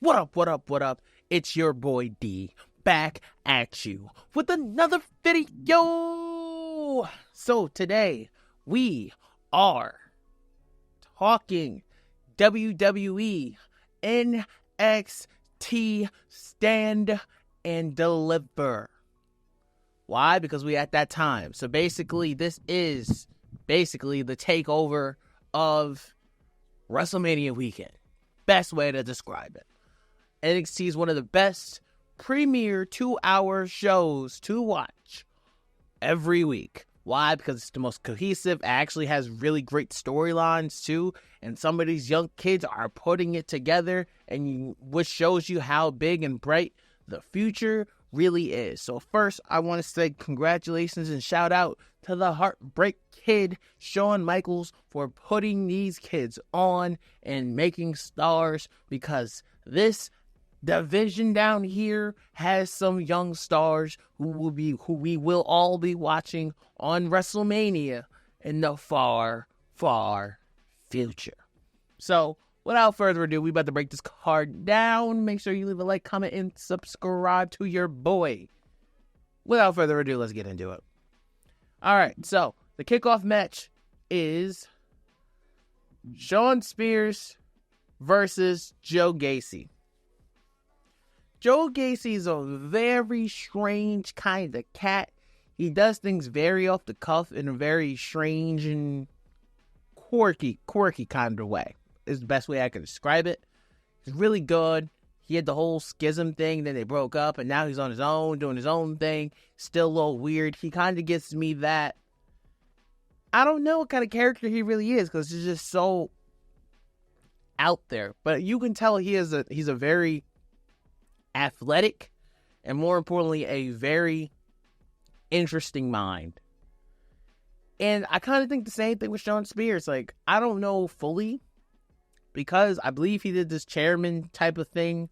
What up, what up, what up? It's your boy D, back at you with another video. So today, we are talking WWE NXT Stand and Deliver. Why? Because we at that time. So basically, this is the takeover of WrestleMania weekend. Best way to describe it. NXT is one of the best premier 2-hour shows to watch every week. Why? Because it's the most cohesive. It actually has really great storylines too. And some of these young kids are putting it together, and which shows you how big and bright the future really is. So first, I want to say congratulations and shout out to the Heartbreak Kid, Shawn Michaels, for putting these kids on and making stars, because this division down here has some young stars who we will all be watching on WrestleMania in the far, far future. So, without further ado, we about to break this card down. Make sure you leave a like, comment, and subscribe to your boy. Without further ado, let's get into it. Alright, so, the kickoff match is Shawn Spears versus Joe Gacy. Joe Gacy is a very strange kind of cat. He does things very off the cuff in a very strange and quirky kind of way. Is the best way I can describe it. He's really good. He had the whole schism thing, then they broke up, and now he's on his own, doing his own thing. Still a little weird. He kind of gets me that. I don't know what kind of character he really is, because he's just so out there. But you can tell he's a very athletic, and more importantly, a very interesting mind. And I kind of think the same thing with Shawn Spears. Like, I don't know fully, because I believe he did this chairman type of thing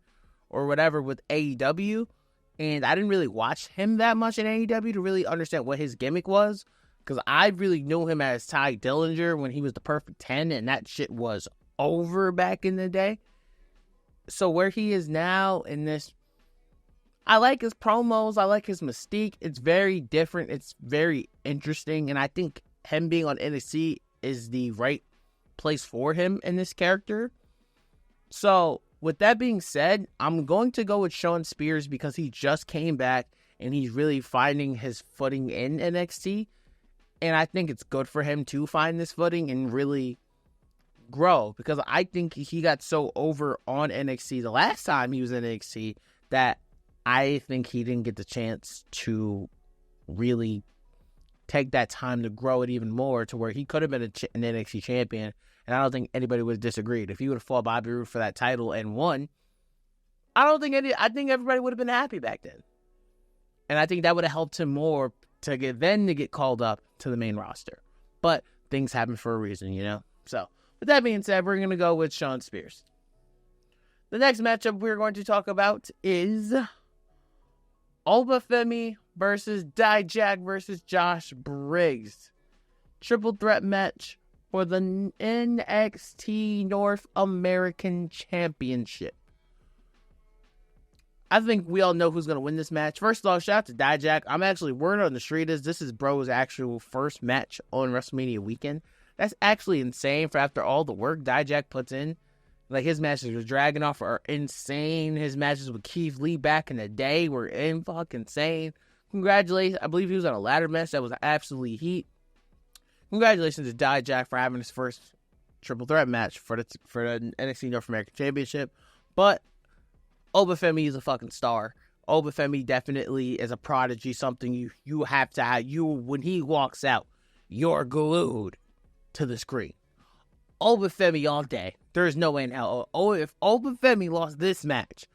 or whatever with AEW, and I didn't really watch him that much in AEW to really understand what his gimmick was, because I really knew him as Ty Dillinger when he was the Perfect 10, and that shit was over back in the day. So where he is now in this, I like his promos, I like his mystique. It's very different, it's very interesting, and I think him being on NXT is the right place for him in this character. So with that being said, I'm going to go with Shawn Spears because he just came back and he's really finding his footing in NXT, and I think it's good for him to find this footing and really grow, because I think he got so over on NXT the last time he was in NXT that I think he didn't get the chance to really take that time to grow it even more to where he could have been an NXT champion, and I don't think anybody would have disagreed. If he would have fought Bobby Roode for that title and won, I think everybody would have been happy back then. And I think that would have helped him more to get called up to the main roster. But things happen for a reason, you know? So with that being said, we're going to go with Shawn Spears. The next matchup we're going to talk about is Obafemi versus Dijak versus Josh Briggs. Triple threat match for the NXT North American Championship. I think we all know who's going to win this match. First off, shout out to Dijak. Word on the street is this is bro's actual first match on WrestleMania weekend. That's actually insane for after all the work Dijak puts in. Like, his matches with Dragunov are insane. His matches with Keith Lee back in the day were fucking insane. Congratulations. I believe he was on a ladder match that was absolutely heat. Congratulations to Dijak for having his first triple threat match for the NXT North American Championship. But Obafemi is a fucking star. Obafemi definitely is a prodigy, something you have to have. When he walks out, you're glued to the screen. Obafemi all day. There's no way in hell. If Obafemi lost this match,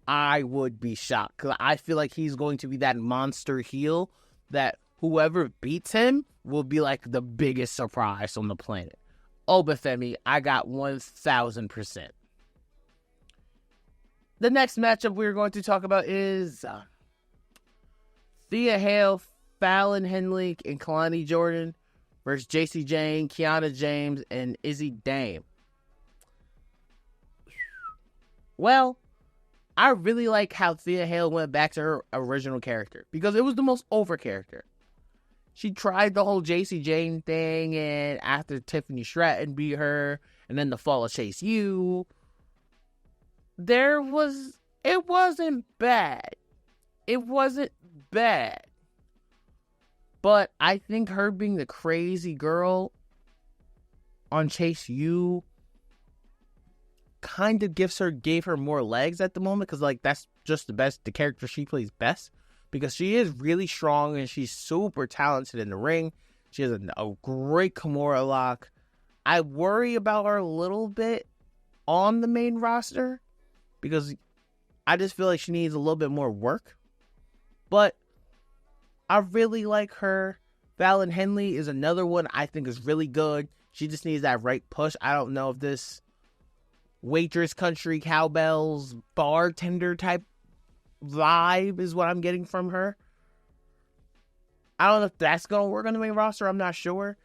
I would be shocked, because I feel like he's going to be that monster heel that whoever beats him will be like the biggest surprise on the planet. Obafemi, I got 1,000%. The next matchup we're going to talk about is Thea Hale, Fallon Henley, and Kalani Jordan versus JC Jane, Kiana James, and Izzy Dame. Well, I really like how Thea Hale went back to her original character because it was the most over character. She tried the whole JC Jane thing, and after Tiffany Stratton beat her, and then the fall of Chase U, it wasn't bad. It wasn't bad. But I think her being the crazy girl on Chase U kind of gave her more legs at the moment, because like that's just the character she plays best, because she is really strong and she's super talented in the ring. She has a great Kimura lock. I worry about her a little bit on the main roster because I just feel like she needs a little bit more work, but I really like her. Fallon Henley is another one I think is really good. She just needs that right push. I don't know if this waitress, country, cowbells, bartender type vibe is what I'm getting from her. I don't know if that's going to work on the main roster. I'm not sure.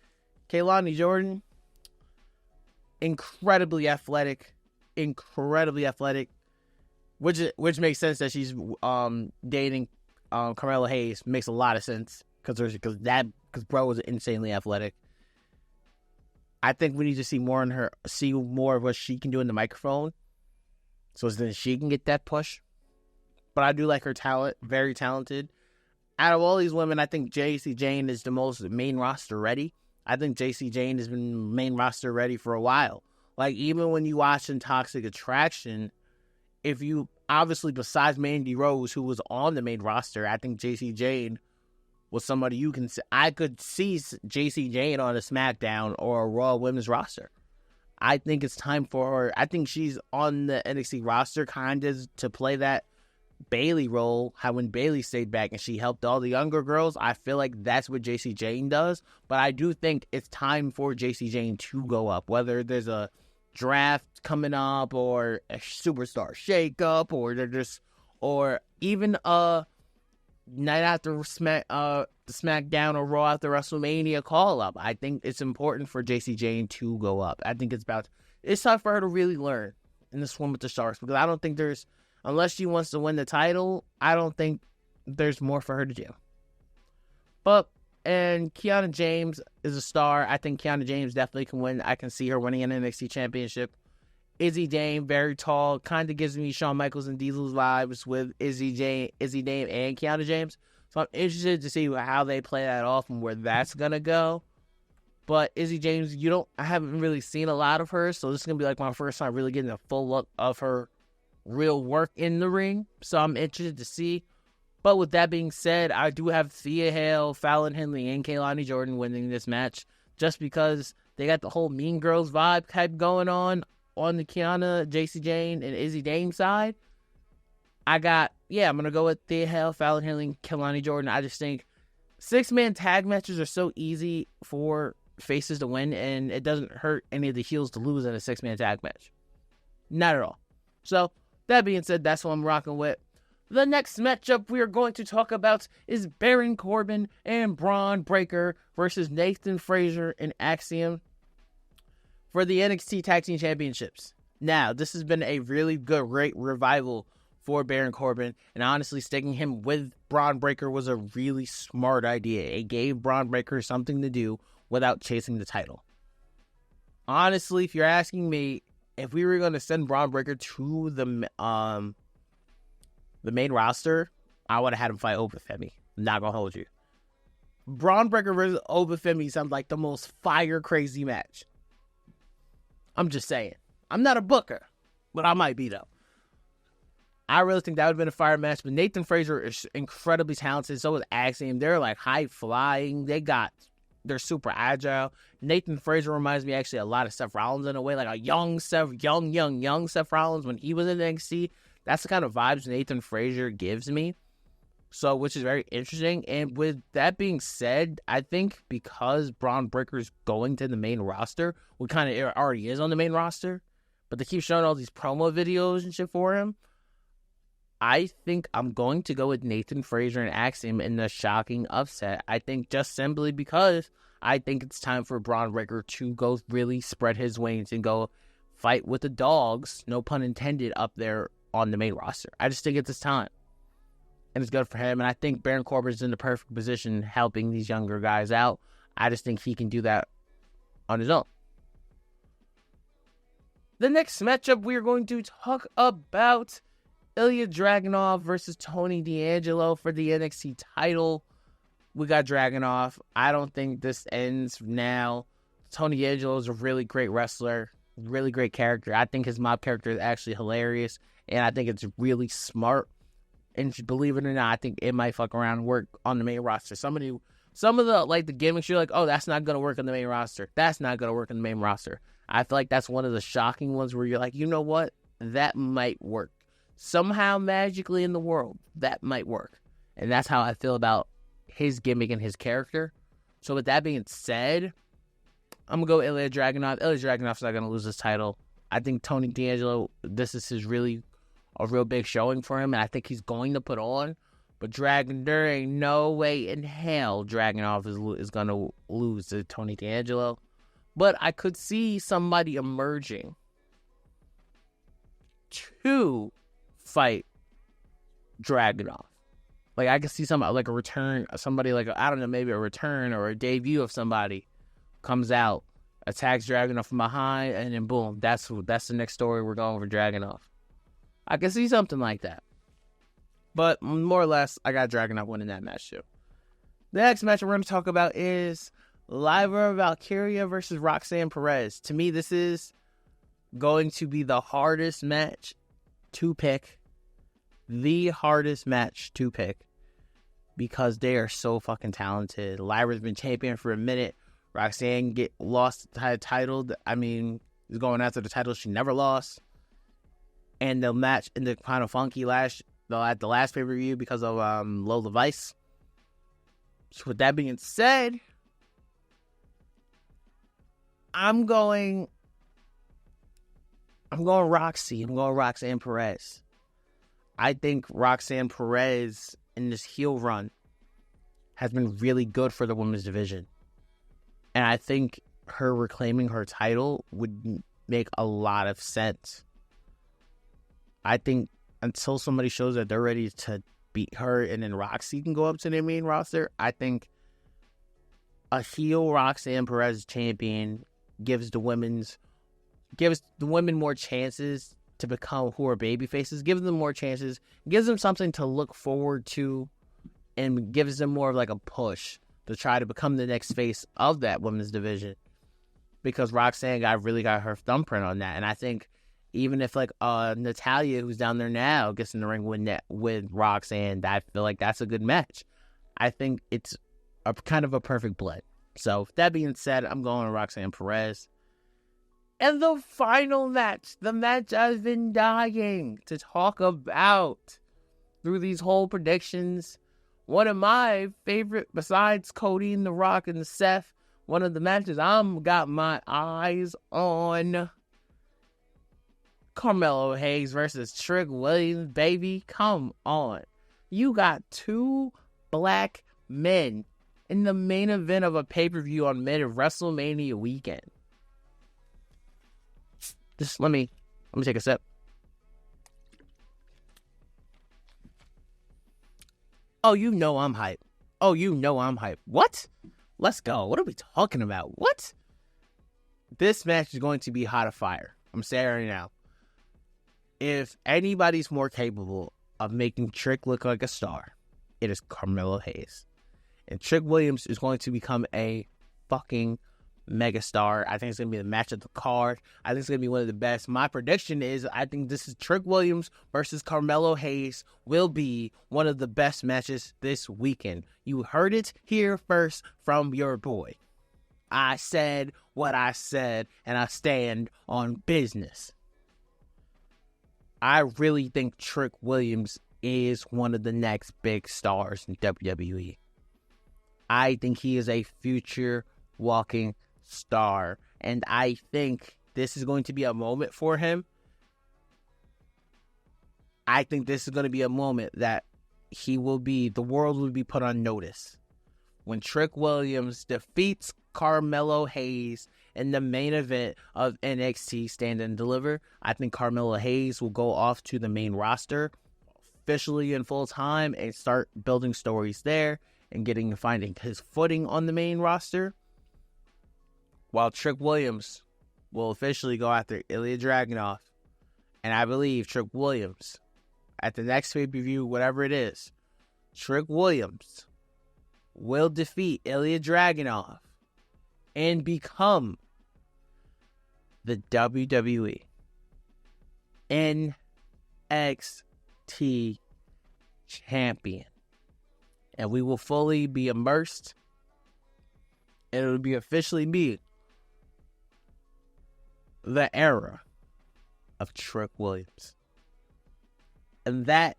Kehlani Jordan, incredibly athletic, which makes sense that she's dating Carmelo Hayes. Makes a lot of sense because bro was insanely athletic. I think we need to see more of what she can do in the microphone, so then she can get that push. But I do like her talent, very talented. Out of all these women, I think JC Jane is the most main roster ready. I think JC Jane has been main roster ready for a while. Like, even when you watch in Toxic Attraction, if you, obviously besides Mandy Rose, who was on the main roster, I think JC Jane was somebody you can see. I could see JC Jane on a SmackDown or a Raw Women's roster. I think it's time for her. I think she's on the NXT roster kind of to play that Bayley role, how when Bayley stayed back and she helped all the younger girls. I feel like that's what JC Jane does, but I do think it's time for JC Jane to go up, whether there's a draft coming up or a superstar shakeup or even a night after the SmackDown or Raw after WrestleMania call up. I think it's important for JC Jane to go up. I think it's time for her to really learn in this Swim with the Sharks, because I don't think unless she wants to win the title, I don't think there's more for her to do. And Kiana James is a star. I think Kiana James definitely can win. I can see her winning an NXT championship. Izzy Dame, very tall, kind of gives me Shawn Michaels and Diesel's vibes with Izzy Dame, and Kiana James. So I'm interested to see how they play that off and where that's going to go. But Izzy James, I haven't really seen a lot of her, so this is going to be like my first time really getting a full look of her real work in the ring, so I'm interested to see. But with that being said, I do have Thea Hale, Fallon Henley, and Kehlani Jordan winning this match, just because they got the whole Mean Girls vibe type going on the Kiana, JC Jane, and Izzy Dame side. I'm gonna go with Thea Hale, Fallon Henley, and Kehlani Jordan. I just think 6-man tag matches are so easy for faces to win, and it doesn't hurt any of the heels to lose in a 6-man tag match. Not at all. So, that being said, that's what I'm rocking with. The next matchup we are going to talk about is Baron Corbin and Braun Breaker versus Nathan Frazer and Axiom for the NXT Tag Team Championships. Now, this has been a really great revival for Baron Corbin, and honestly, sticking him with Braun Breaker was a really smart idea. It gave Braun Breaker something to do without chasing the title. Honestly, if you're asking me, if we were going to send Braun Breaker to the main roster, I would have had him fight Obafemi. I'm not going to hold you. Braun Breaker versus Obafemi sounds like the most fire crazy match. I'm just saying. I'm not a booker, but I might be, though. I really think that would have been a fire match, but Nathan Frazer is incredibly talented. So is Axiom. They're like high flying. They're super agile. Nathan Frazer reminds me actually a lot of Seth Rollins in a way, like a young Seth Rollins when he was in NXT. That's the kind of vibes Nathan Frazer gives me. So, which is very interesting. And with that being said, I think because Braun Breaker is going to the main roster, what kind of already is on the main roster, but they keep showing all these promo videos and shit for him, I think I'm going to go with Nathan Frazer and Axiom in the shocking upset. I think just simply because I think it's time for Braun Breaker to go really spread his wings and go fight with the dogs, no pun intended, up there on the main roster. I just think it's his time. And it's good for him. And I think Baron Corbin's in the perfect position helping these younger guys out. I just think he can do that on his own. The next matchup we're going to talk about, Ilya Dragunov versus Tony D'Angelo for the NXT title. We got Dragunov. I don't think this ends now. Tony D'Angelo is a really great wrestler, really great character. I think his mob character is actually hilarious, and I think it's really smart. And believe it or not, I think it might fuck around and work on the main roster. Some of the the gimmicks, you're like, oh, that's not gonna work on the main roster. That's not gonna work on the main roster. I feel like that's one of the shocking ones where you're like, you know what? That might work. Somehow, magically in the world, that might work. And that's how I feel about his gimmick and his character. So with that being said, I'm going to go Ilya Dragunov. Ilya Dragunov's not going to lose this title. I think Tony D'Angelo, this is a real big showing for him, and I think he's going to put on. But there ain't no way in hell Dragunov is going to lose to Tony D'Angelo. But I could see somebody emerging to fight Dragunov. Like, I could see somebody, like a return, somebody like, I don't know, maybe a return or a debut of somebody comes out, attacks Dragunov from behind, and then boom, that's the next story we're going for Dragunov. I can see something like that. But more or less, I got Dragunov winning that match too. The next match we're going to talk about is Lyra Valkyria versus Roxanne Perez. To me, this is going to be the hardest match to pick. The hardest match to pick. Because they are so fucking talented. Lyra's been champion for a minute. Roxanne lost the title. I mean, is going after the title she never lost. And the match in the kind of funky at the last pay-per-view because of Lola Vice. So with that being said, I'm going Roxy. I'm going Roxanne Perez. I think Roxanne Perez in this heel run has been really good for the women's division. And I think her reclaiming her title would make a lot of sense. I think until somebody shows that they're ready to beat her and then Roxy can go up to their main roster, I think a heel Roxanne Perez champion gives the women more chances to become who are baby faces, gives them more chances, gives them something to look forward to, and gives them more of like a push to try to become the next face of that women's division. Because Roxanne really got her thumbprint on that. And I think even if like Natalya, who's down there now, gets in the ring with Roxanne, I feel like that's a good match. I think it's a kind of a perfect blend. So with that being said, I'm going with Roxanne Perez. And the final match, the match I've been dying to talk about through these whole predictions. One of my favorite, besides Cody and The Rock and Seth, one of the matches I'm got my eyes on. Carmelo Hayes versus Trick Williams, baby. Come on. You got two black men in the main event of a pay-per-view on mid WrestleMania weekend. Just let me take a sip. Oh, you know I'm hype. What? Let's go. What are we talking about? What? This match is going to be hot of fire. I'm saying right now. If anybody's more capable of making Trick look like a star, it is Carmelo Hayes. And Trick Williams is going to become a fucking megastar. I think it's going to be the match of the card. I think it's going to be one of the best. My prediction is I think this is Trick Williams versus Carmelo Hayes will be one of the best matches this weekend. You heard it here first from your boy. I said what I said, and I stand on business. I really think Trick Williams is one of the next big stars in WWE. I think he is a future walking star, and I think this is going to be a moment for him. I think this is going to be a moment that the world will be put on notice when Trick Williams defeats Carmelo Hayes in the main event of NXT Stand and Deliver. I think Carmelo Hayes will go off to the main roster officially in full time and start building stories there and finding his footing on the main roster. While Trick Williams will officially go after Ilya Dragunov. And I believe Trick Williams, at the next pay-per-view, whatever it is, Trick Williams will defeat Ilya Dragunov and become the WWE NXT champion. And we will fully be immersed. And it will be officially me. The era of Trick Williams. And that,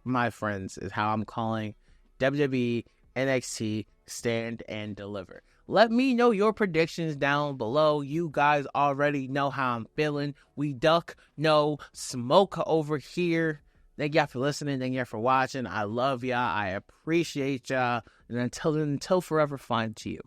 my friends, is how I'm calling WWE NXT Stand and Deliver. Let me know your predictions down below. You guys already know how I'm feeling. We duck no smoke over here. Thank y'all for listening. Thank y'all for watching. I love y'all. I appreciate y'all. And until forever, find to you.